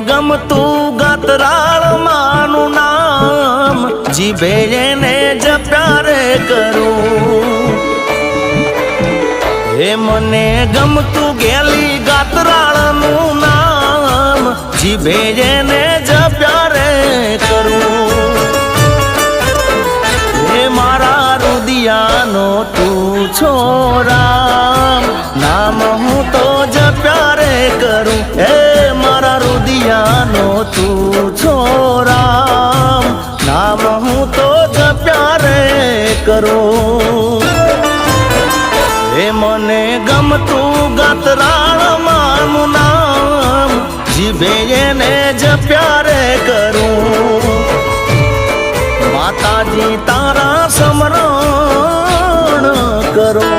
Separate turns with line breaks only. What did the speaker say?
ગમતું ગાતરાળ માનું નામ જીભે એને જપ્યા રે કરું હે મને ગમતું ગેલી ગાતરાળનું નામ જીભે એને જપ્યા રે કરું હે મારા રુદિયાનો તું છોરામ નામ હું તો જપ્યા રે કરું હે મારા રુદિયાનો તું છોરામ નામ હું તો જપ્યા રે કરું હે મને ગમતું ગાતરાળ માનું નામ જીભે એને જપ્યા રે કરું માતાજી તારા સ્મરણ કરો